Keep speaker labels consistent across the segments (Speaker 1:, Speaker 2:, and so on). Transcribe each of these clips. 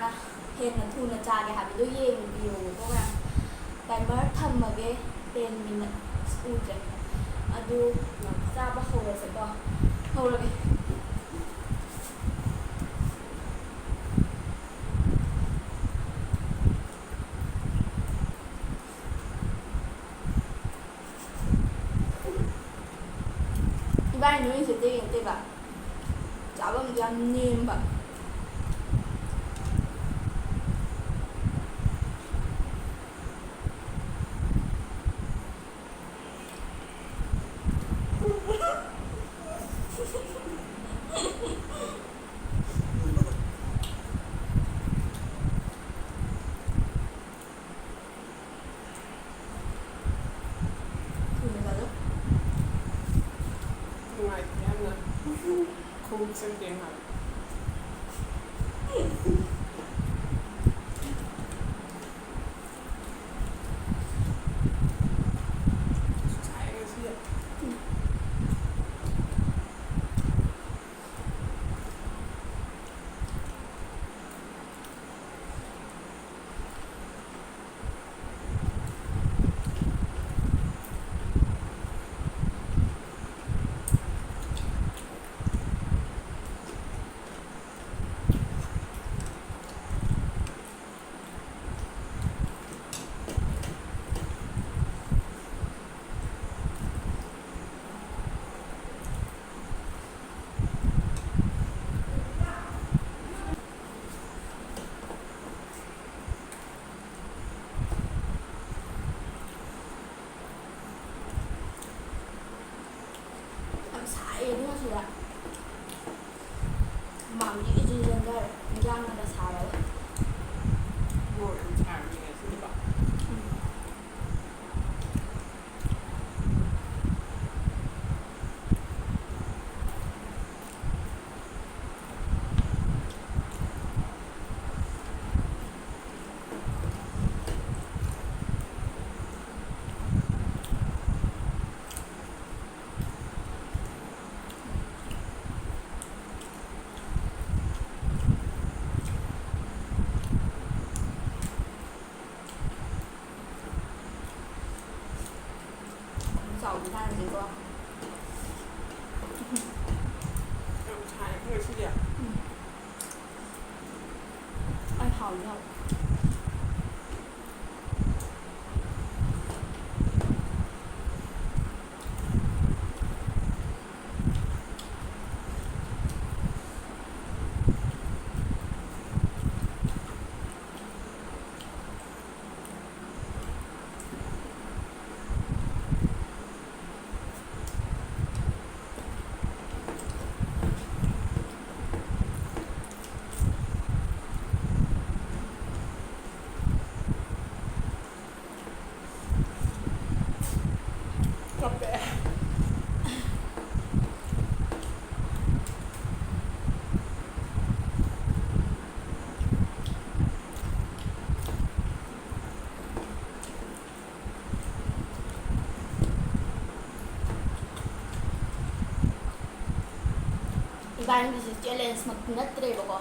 Speaker 1: ना हेन थूना चागे हाबिदो येंबियो कोगा timer थम्मगे 10 minutes ꯎꯗ꯭ꯔꯦ ꯑꯗꯨ ꯆꯥꯕ ꯍꯧꯔꯁꯦꯀꯣ ꯍꯧꯔꯒꯦ 이번에 누이스 되게 대박 잡으면 양념 봐
Speaker 2: Sen den här.
Speaker 1: 마음이 이지는 걸 인장하다 살아요.
Speaker 2: 뭐 잘하네, 진짜.
Speaker 1: 早餐这个，
Speaker 2: 잘그래 시리야.
Speaker 1: 哎，好料。이바인디시 챌린지 막 끝났더래 보고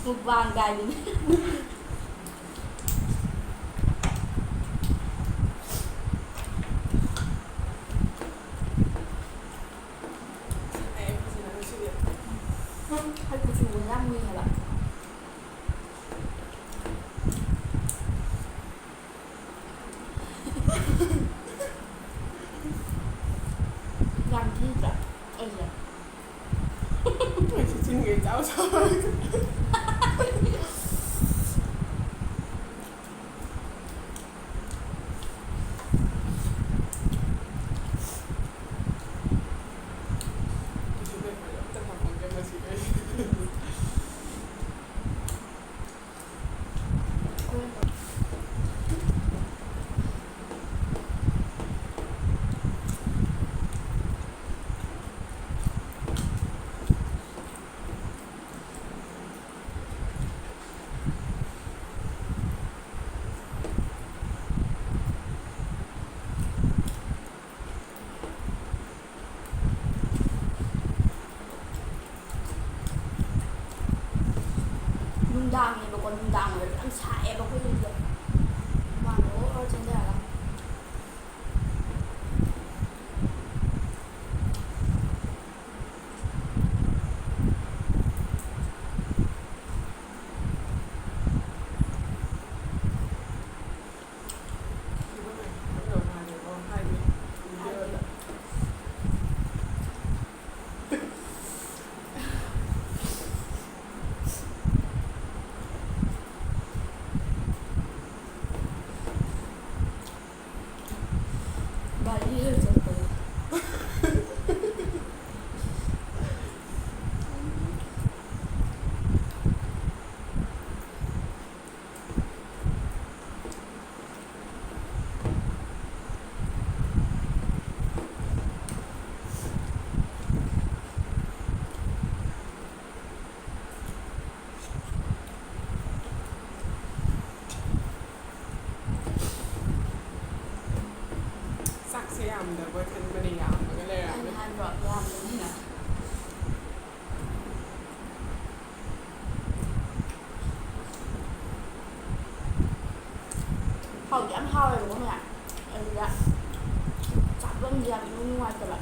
Speaker 1: 먹방 가이드 할 거 주고 나무이 해봐 양 진짜 어제
Speaker 2: Chị người cháu cho
Speaker 1: ꯅꯨꯡꯗꯥꯡꯅꯦꯕꯀꯣ ꯅꯨꯡꯗꯥꯡ ꯑꯣꯏꯔꯁꯨ ꯌꯥꯝ ꯁꯥꯏꯑꯦꯕ ꯑꯩꯈꯣꯏ ꯌꯨꯝꯁꯦ ꯃꯥꯡꯗ ꯑꯣꯔ ꯆꯦꯟꯊꯔꯒ ꯍꯥꯏꯗꯤ ꯕꯥꯔꯤꯒ ꯆꯠꯄꯗꯣ
Speaker 2: ꯆꯥꯛꯁꯦ ꯌꯥꯝꯗꯕ ꯈꯟꯕꯅꯦ ꯌꯥꯝꯃꯒ
Speaker 1: ꯑꯩꯅ
Speaker 2: ꯂꯩꯔꯝꯃꯦ
Speaker 1: ꯍꯥꯏꯕ꯭ꯔꯣ ꯌꯥꯝꯕꯅꯤꯅ ꯍꯥꯎꯗꯤ ꯌꯥꯝ ꯍꯥꯎꯋꯦꯕꯀꯣ ꯃꯌꯥꯝ ꯑꯗꯨꯗ ꯆꯥꯐꯝꯁꯦ ꯌꯥꯝ ꯏꯅꯨꯡ ꯅꯨꯡꯉꯥꯏꯇꯕ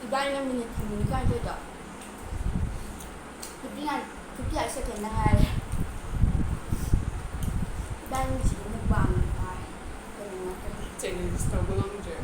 Speaker 1: 이다이는 미니트 미니까지도 59 세컨드 ꯉꯥꯏꯔꯦ 이다이는 지금 mukbang ꯇꯥꯏ ꯀꯩꯅꯣ ꯉꯥꯛꯇꯅꯤ
Speaker 2: ꯆꯦꯂꯦꯟꯖ ꯇꯧꯕ ꯉꯝꯗ꯭ꯔꯦ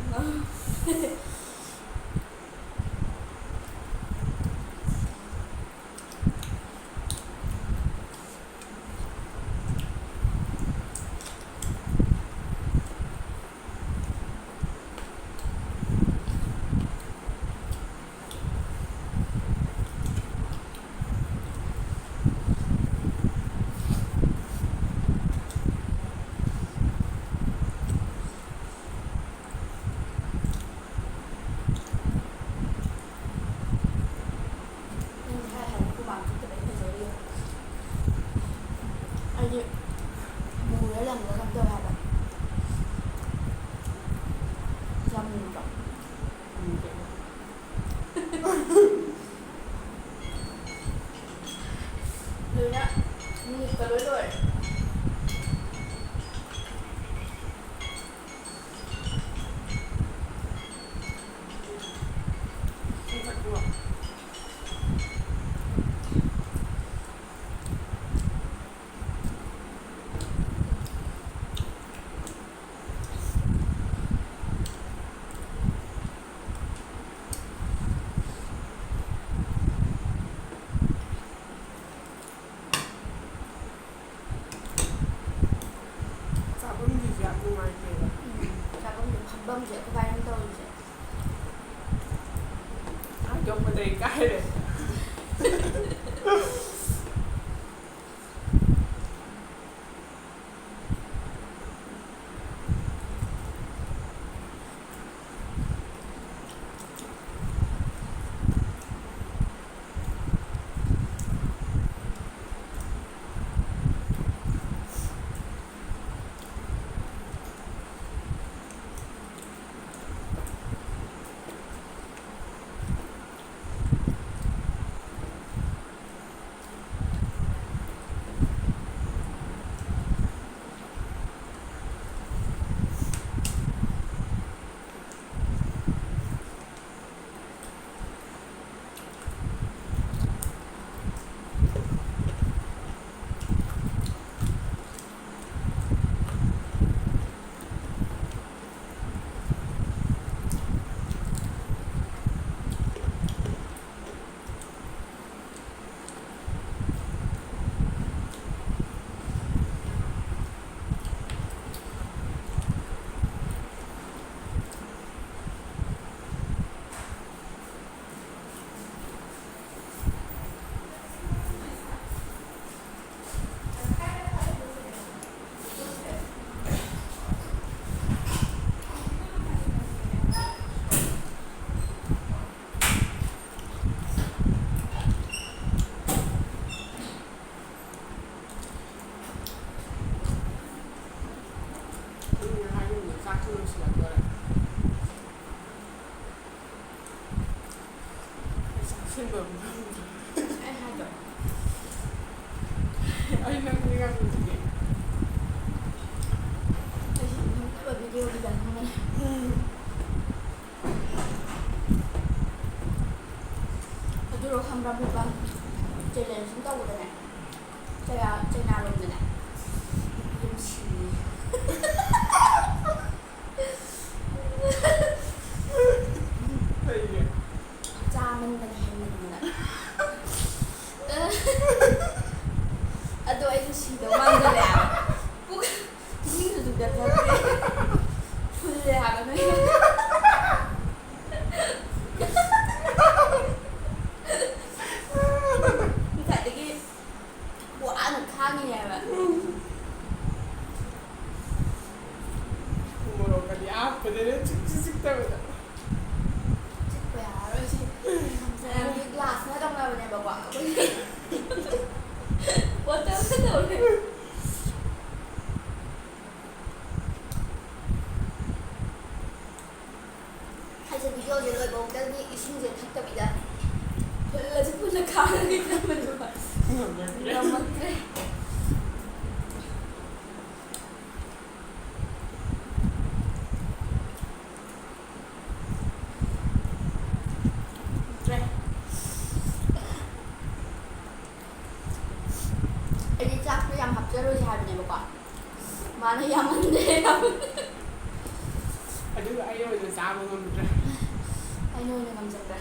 Speaker 1: 아니 뭐야 양가 감자 봐봐 잠문다 누나 미니까 롤롤
Speaker 2: ꯆꯥꯐꯝꯁꯤꯁꯨ ꯌꯥꯝ ꯅꯨꯡꯉꯥꯏꯇꯦꯕ
Speaker 1: 자본금 반범죄 그 발음 떠오르지
Speaker 2: ꯍꯥꯏꯗꯣꯛꯄꯗ ꯏꯀꯥꯏꯔꯦ
Speaker 1: ꯑꯩ ꯍꯥꯏꯗ꯭ꯔꯣ
Speaker 2: ꯑꯩ ꯅꯪꯗꯤ ꯉꯝꯗꯤꯌꯦ
Speaker 1: ꯑꯩꯁꯨ ꯅꯝꯇꯕ ꯚꯤꯗꯤꯑꯣꯒꯤ ꯆꯪꯕꯅꯦ ꯑꯗꯨꯔꯣ ꯈꯪꯕ꯭ꯔꯥ ꯃꯨꯛꯕꯥꯡ ꯆꯦꯂꯦꯟꯖ ꯁꯨꯝ ꯇꯧꯕꯗꯅꯦ ꯆꯩꯅꯥꯔꯣꯝꯗꯅꯦ ꯅꯨꯄꯤ ꯑꯃ ꯁꯤꯌꯦ
Speaker 2: ꯀꯩꯒꯤ
Speaker 1: ꯆꯥꯃꯟꯗꯅ ꯍꯦꯟꯃꯟꯗꯅ ꯑꯗꯣ ꯑꯩꯁꯨ ꯁꯤꯗꯧ ꯃꯥꯟꯖꯜꯂꯛꯑꯦꯕ ꯄꯨꯛꯅꯤꯡꯁꯨ ꯁꯨꯡꯒꯠꯆꯗ꯭ꯔꯦ ꯐꯨꯜꯂꯦ ꯍꯥꯏꯕ ꯅꯣꯏ ꯉꯁꯥꯏꯗꯒꯤ ꯋꯥꯅ ꯈꯥꯡꯉꯤꯅꯦꯕ
Speaker 2: ꯃꯣꯔꯣꯛꯀꯗꯤ ꯍꯥꯞꯄꯗꯅ ꯆꯤꯛꯁꯨ ꯆꯤꯛꯇꯕꯗ
Speaker 1: ꯆꯤꯛꯄ ꯌꯥꯔꯔꯣꯏ ꯁꯤ ꯉꯝꯖꯔꯒꯦ ꯒ꯭ꯂꯥꯁꯅ ꯇꯧꯅꯕꯅꯦꯕꯀꯣ ꯑꯩꯈꯣꯏ ꯕꯣꯇꯜꯗ ꯇꯧꯔꯦ ꯑꯩꯁꯦ ꯚꯤꯗꯤꯑꯣꯁꯦ ꯂꯣꯏꯕꯧꯇꯪꯗꯤ ꯏꯁꯤꯡꯁꯦ ꯊꯛꯇꯕꯤꯗ ꯐꯨꯜꯂꯁꯨ ꯐꯨꯜꯂ ꯈꯥꯡꯉꯒ ꯊꯝꯕꯅꯦꯕ ꯉꯝꯃꯛꯇ꯭ꯔꯦ ꯑꯩꯗꯤ ꯆꯥꯛꯇꯣ ꯌꯥꯝ ꯍꯥꯞꯆꯔꯣꯏꯁꯦ ꯍꯥꯏꯕꯅꯦꯕꯀꯣ ꯃꯥꯅ ꯌꯥꯝꯃꯟꯗꯦ
Speaker 2: ꯑꯗꯨꯒ ꯑꯩ ꯑꯣꯏꯅ ꯆꯥꯕ ꯉꯝꯗ꯭ꯔꯦ
Speaker 1: ꯑꯩꯅ ꯑꯣꯏꯅ ꯉꯝꯖꯈ꯭ꯔꯦ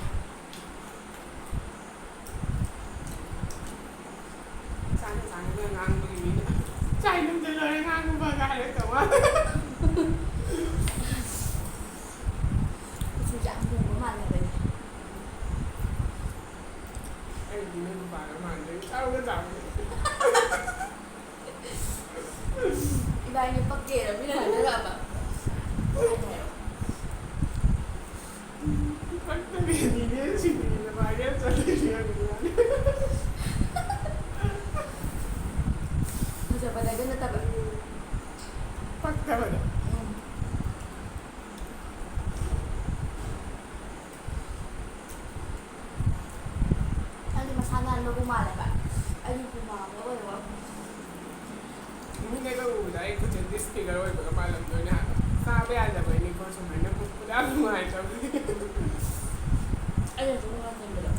Speaker 2: ꯆꯥꯅ ꯉꯥꯡꯕꯒꯤ ꯃꯤꯅ ꯆꯥꯏ ꯅꯨꯡꯗ ꯂꯣꯏꯔꯦ ꯉꯥꯡꯕꯒ ꯍꯥꯏꯔꯛꯇꯧ ꯃꯥꯜꯂꯦ
Speaker 1: ꯀꯨꯆꯨꯁꯦ ꯌꯥꯝ ꯃꯨꯕ ꯃꯥꯜꯂꯦꯕ ꯑꯩꯗꯤ
Speaker 2: ꯑꯩꯗꯤ ꯅꯪ ꯅꯨꯄꯥꯒ ꯃꯥꯟꯗꯦ ꯆꯥꯎꯒ ꯆꯥꯎꯕꯅꯦ
Speaker 1: ꯏꯕꯥꯅꯤ ꯄꯛꯀꯦꯔ ꯃꯤꯅ ꯍꯥꯏꯅꯔꯛꯑꯕ ꯍꯥꯏꯔꯛꯑꯣ
Speaker 2: ꯄꯛꯇꯕꯤꯅꯤꯅꯦ ꯁꯤꯅꯤꯅ ꯚꯥꯏꯔꯦꯜ ꯆꯠꯂꯤꯁꯦ ꯑꯗꯨꯃꯥꯏꯅ
Speaker 1: ꯐꯖꯕꯗꯒ ꯅꯠꯇꯕ
Speaker 2: ꯄꯛꯇꯕꯗ
Speaker 1: ꯅꯪꯗꯤ ꯃꯁꯥ ꯅꯥꯟꯕꯕꯨ ꯃꯥꯜꯂꯦꯕ ꯑꯩꯗꯤ ꯍꯨꯃꯥꯡꯒ ꯑꯣꯏꯔꯣ
Speaker 2: ꯃꯤꯅꯒ ꯎꯕꯗ ꯑꯩ ꯈꯨꯠꯁꯦ ꯗꯤꯁꯐꯤꯒꯔ ꯑꯣꯏꯕꯒ ꯃꯥꯜꯂꯝꯗꯣꯏꯅꯦ ꯍꯥꯏꯕ ꯆꯥꯕ ꯌꯥꯗꯕꯩꯅꯤꯀꯣ ꯁꯨꯃꯥꯏꯅ ꯄꯨꯛꯄꯗ ꯌꯥꯝ ꯅꯨꯡꯉꯥꯏꯇꯕꯒꯤ
Speaker 1: ꯑꯩꯅꯁꯨ ꯅꯨꯡꯉꯥꯏꯖꯟꯕꯗꯣ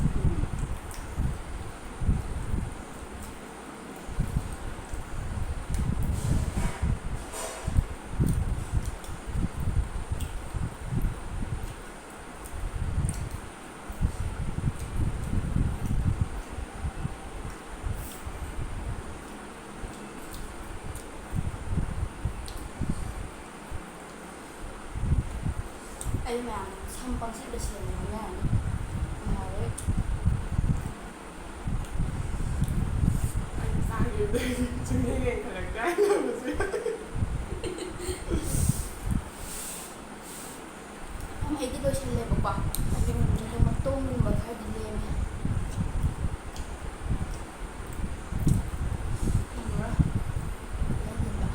Speaker 1: ꯑꯩ ꯃꯌꯥꯝ ꯁꯝ ꯄꯪꯁꯤꯠꯇ ꯁꯦꯝꯕ ꯉꯥꯡꯅꯔꯅꯤ ꯅꯨꯡꯉꯥꯏꯔꯣꯏ
Speaker 2: ꯑꯩ ꯆꯥꯈꯤꯕꯗꯒꯤ ꯁꯨꯡꯌꯦꯡ ꯌꯦꯡꯈꯠꯂꯛꯇꯦ ꯍꯥꯏꯅꯕꯁꯦ
Speaker 1: ꯁꯝ ꯑꯩꯗꯤ ꯂꯣꯏꯁꯤꯜꯂꯦꯕꯀꯣ ꯑꯗꯨ ꯃꯇꯣꯡꯒꯨꯝꯕ ꯈꯔꯗꯤ ꯂꯦꯝꯃꯦ ꯎꯕ꯭ꯔꯥ ꯂꯦꯝꯃꯤꯕ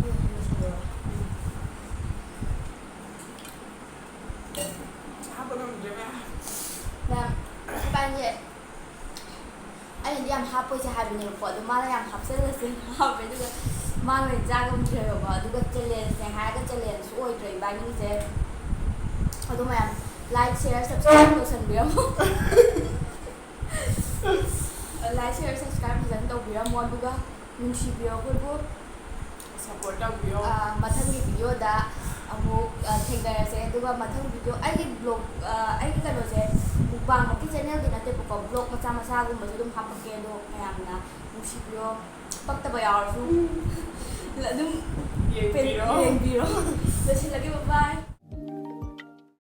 Speaker 1: ꯂꯣꯏꯁꯤꯜꯂꯨꯔꯣ
Speaker 2: ꯆꯥꯕ ꯉꯝꯗ꯭ꯔꯦꯕ
Speaker 1: ꯃꯌꯥꯝ ꯏꯕꯥꯅꯤꯁꯦ ꯑꯩꯅꯗꯤ ꯌꯥꯝ ꯍꯥꯞꯄꯣꯏꯁꯦ ꯍꯥꯏꯕꯅꯦꯕꯀꯣ ꯑꯗꯣ ꯃꯥꯅ ꯌꯥꯝ ꯍꯥꯞꯆꯤꯜꯂꯁꯦ ꯍꯥꯞꯄꯦ ꯑꯗꯨꯒ ꯃꯥꯅ ꯑꯣꯏꯅ ꯆꯥꯉꯝꯗ꯭ꯔꯦꯕꯀꯣ ꯑꯗꯨꯒ ꯆꯦꯂꯦꯟꯖꯅꯦ ꯍꯥꯏꯔꯒ ꯆꯦꯂꯦꯟꯖꯁꯨ ꯑꯣꯏꯗ꯭ꯔꯦ ꯏꯕꯥꯅꯤꯁꯦ ꯑꯗꯣ ꯃꯌꯥꯝ ꯂꯥꯏꯛ ꯁꯤꯌꯔ ꯁꯕꯁꯀ꯭ꯔꯥꯏꯕ ꯇꯧꯁꯟꯕꯤꯔꯝꯃꯣ ꯂꯥꯏꯛ ꯁꯤꯌꯔ ꯁꯕꯁꯀ꯭ꯔꯥꯏꯕ ꯐꯖꯅ ꯇꯧꯕꯤꯔꯝꯃꯣ ꯑꯗꯨꯒ ꯅꯨꯡꯁꯤꯕꯤꯌꯣ ꯑꯩꯈꯣꯏꯕꯨ
Speaker 2: ꯁꯞꯄꯣꯔꯠ ꯇꯧꯕꯤꯌꯣ
Speaker 1: ꯃꯊꯪꯒꯤ ꯚꯤꯗꯤꯑꯣꯗ ꯑꯃꯨꯛ ꯊꯦꯡꯅꯔꯁꯦ ꯑꯗꯨꯒ ꯃꯊꯪ ꯚꯤꯗꯤꯑꯣ ꯑꯩꯒꯤ ꯕ꯭ꯂꯣꯛ ꯑꯩꯒꯤ ꯀꯩꯅꯣꯁꯦ ꯃꯨꯛꯕꯥꯡꯃꯛꯀꯤ ꯆꯦꯅꯦꯜꯗꯤ ꯅꯠꯇꯦꯕꯀꯣ ꯕ꯭ꯂꯣꯛ ꯃꯆꯥ ꯃꯆꯥꯒꯨꯝꯕꯁꯨ ꯑꯗꯨꯝ ꯍꯥꯞꯄꯛꯀꯦ ꯑꯗꯣ ꯃꯌꯥꯝꯅ ꯅꯨꯡꯁꯤꯕꯤꯌꯣ ꯄꯛꯇꯕ ꯌꯥꯎꯔꯁꯨ ꯑꯗꯨꯝ
Speaker 2: ꯌꯦꯡꯕꯤꯔꯣ
Speaker 1: ꯌꯦꯡꯕꯤꯔꯣ ꯂꯣꯏꯁꯤꯜꯂꯒꯦ ꯕꯥꯏ